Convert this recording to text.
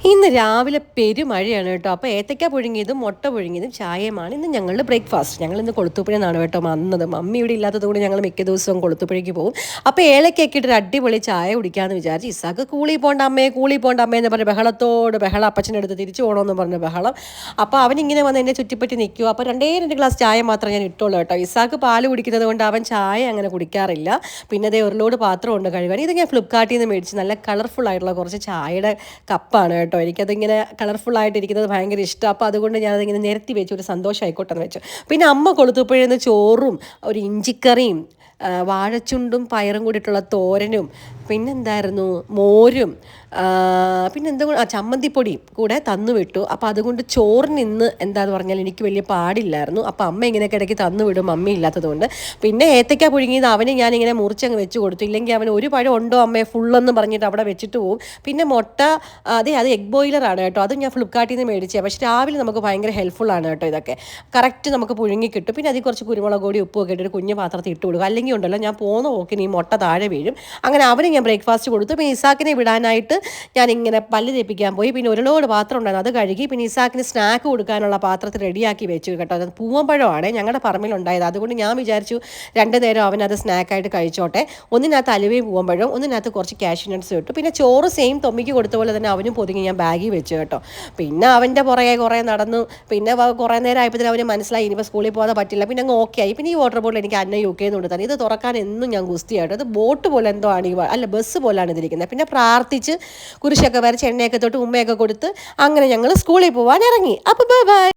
ഇന്ന് രാവിലെ പെരുമഴയാണ് കേട്ടോ. അപ്പോൾ ഏത്തയ്ക്ക പുഴുങ്ങിയതും മുട്ട പുഴുങ്ങിയതും ചായയുമാണ് ഇന്ന് ഞങ്ങളുടെ ബ്രേക്ക്ഫാസ്റ്റ്. ഞങ്ങൾ ഇന്ന് കൊളുത്തുപുഴയിൽ നിന്നാണ് കേട്ടോ വന്നത്. മമ്മി ഇവിടെ ഇല്ലാത്തതുകൊണ്ട് ഞങ്ങൾ മിക്ക ദിവസവും കൊളുത്തുപുഴയ്ക്ക് പോകും. അപ്പോൾ ഏലക്കൊക്കെ ഇട്ടൊരു അടിപൊളി ചായ കുടിക്കാമെന്ന് വിചാരിച്ചു. ഇസാക്ക് കൂളി പോണ്ട അമ്മേ എന്ന് പറഞ്ഞ് ബഹളം അപ്പച്ചൻ്റെ അടുത്ത് തിരിച്ചു പോകണമെന്ന് പറഞ്ഞ ബഹളം. അപ്പോൾ അവനിങ്ങനെ വന്ന് എന്നെ ചുറ്റിപ്പറ്റി നിൽക്കുക. അപ്പോൾ രണ്ട് ഗ്ലാസ് ചായ മാത്രമേ ഞാൻ ഇട്ടുള്ളൂ കേട്ടോ. ഇസാക്ക് പാല് കുടിക്കുന്നത് കൊണ്ട് അവൻ ചായ അങ്ങനെ കുടിക്കാറില്ല. പിന്നെ അതേ ഒരു ലോഡ് പാത്രമുണ്ട് കഴുകാൻ. ഇത് ഞാൻ ഫ്ലിപ്കാർട്ടിൽ നിന്ന് മേടിച്ച് നല്ല കളർഫുൾ ആയിട്ടുള്ള കുറച്ച് ചായയുടെ കപ്പാണ് കേട്ടോ. എനിക്കതിങ്ങനെ കളർഫുള്ളായിട്ടിരിക്കുന്നത് ഭയങ്കര ഇഷ്ടം. അപ്പോൾ അതുകൊണ്ട് ഞാനതിങ്ങനെ നിരത്തി വെച്ചു, ഒരു സന്തോഷമായിക്കോട്ടെ എന്ന് വെച്ചു. പിന്നെ അമ്മ കൊളുത്തുപുഴയിൽ ചോറും ഒരു ഇഞ്ചിക്കറിയും വാഴച്ചുണ്ടും പയറും കൂടിയിട്ടുള്ള തോരനും പിന്നെന്തായിരുന്നു മോരും പിന്നെ എന്താ ചമ്മന്തിപ്പൊടിയും കൂടെ തന്നു വിട്ടു. അപ്പോൾ അതുകൊണ്ട് ചോറിന് ഇന്ന് എന്താന്ന് പറഞ്ഞാൽ എനിക്ക് വലിയ പാടില്ലായിരുന്നു. അപ്പോൾ അമ്മ ഇങ്ങനെയൊക്കെ ഇടയ്ക്ക് തന്നു വിടും മമ്മി ഇല്ലാത്തതുകൊണ്ട്. പിന്നെ ഏത്തയ്ക്ക പുഴുങ്ങിയത് അവന് ഞാനിങ്ങനെ മുറിച്ചങ്ങ് വെച്ച് കൊടുത്തു. ഇല്ലെങ്കിൽ അവൻ ഒരു പഴം ഉണ്ടോ അമ്മയെ ഫുള്ളെന്ന് പറഞ്ഞിട്ട് അവിടെ വെച്ചിട്ട് പോകും. പിന്നെ മുട്ട അത് എഗ് ബോയിലറാണ് കേട്ടോ. അത് ഞാൻ ഫ്ലിപ്കാർട്ടിൽ നിന്ന് മേടിച്ചത്. പക്ഷേ രാവിലെ നമുക്ക് ഭയങ്കര ഹെൽപ്ഫുള്ളാണ് കേട്ടോ ഇതൊക്കെ. കറക്റ്റ് നമുക്ക് പുഴുങ്ങി കിട്ടും. പിന്നെ അതിൽ കുറച്ച് കുരുമുളക് പൊടി ഉപ്പൊക്കെ ഇട്ട് ഒരു കുഞ്ഞു പാത്രത്തിൽ ഇട്ട് കൊടുക്കും. അല്ലെങ്കിൽ ഉണ്ടല്ലോ ഞാൻ പോകുന്ന പോക്കിന് ഈ മുട്ട താഴെ വീഴും. അങ്ങനെ അവന് ഞാൻ ബ്രേക്ക്ഫാസ്റ്റ് കൊടുത്തു. പിന്നെ ഇസാക്കിനെ വിടാനായിട്ട് ഞാനിങ്ങനെ പല്ല് തേപ്പിക്കാൻ പോയി. പിന്നെ ഒരു ലോഡ് പാത്രം ഉണ്ടായിരുന്നു, അത് കഴുകി. പിന്നെ ഇസാക്കിന് സ്നാക്ക് കൊടുക്കാനുള്ള പാത്രത്തിൽ റെഡിയാക്കി വെച്ചു കേട്ടോ. അത് പൂവമ്പഴമാണ് ഞങ്ങളുടെ പറമ്പിലുണ്ടായത്. അതുകൊണ്ട് ഞാൻ വിചാരിച്ചു രണ്ടു നേരം അവനത് സ്നാക്കായിട്ട് കഴിച്ചോട്ടെ. ഒന്നിനകത്ത് അലുവയും പൂവമ്പഴവും, ഒന്നിനകത്ത് കുറച്ച് കാഷ്യൂ നട്ട്സും ഇട്ടു. പിന്നെ ചോറ് സെയിം തൊമ്മിക്ക് കൊടുത്ത പോലെ തന്നെ അവനും പൊതുങ്ങി ഞാൻ ബാഗിൽ വെച്ചു കേട്ടോ. പിന്നെ അവൻ്റെ പുറകെ കുറേ നടന്നു. പിന്നെ കുറേ നേരം ആയപ്പോൾ അവന് മനസ്സിലായി ഇനിയിപ്പോൾ സ്കൂളിൽ പോകാതെ പറ്റില്ല. പിന്നെ അങ്ങ് ഓക്കെ ആയി. പിന്നെ ഈ വാട്ടർ ബോട്ടിൽ എനിക്ക് അന്ന UK കൊണ്ട് തന്നെ ഇത് തുറക്കാൻ എന്നും ഞാൻ ഗുസ്തിയായിട്ട്. അത് ബോട്ട് പോലെ എന്തോ ആണ് അല്ല ബസ് പോലാണ് ഇതിരിക്കുന്നത്. പിന്നെ പ്രാർത്ഥിച്ച് കുരിശൊക്കെ വരച്ച് എണ്ണയൊക്കെ തൊട്ട് ഉമ്മയൊക്കെ കൊടുത്ത് അങ്ങനെ ഞങ്ങൾ സ്കൂളിൽ പോകാൻ ഇറങ്ങി. അപ്പോൾ ബൈ.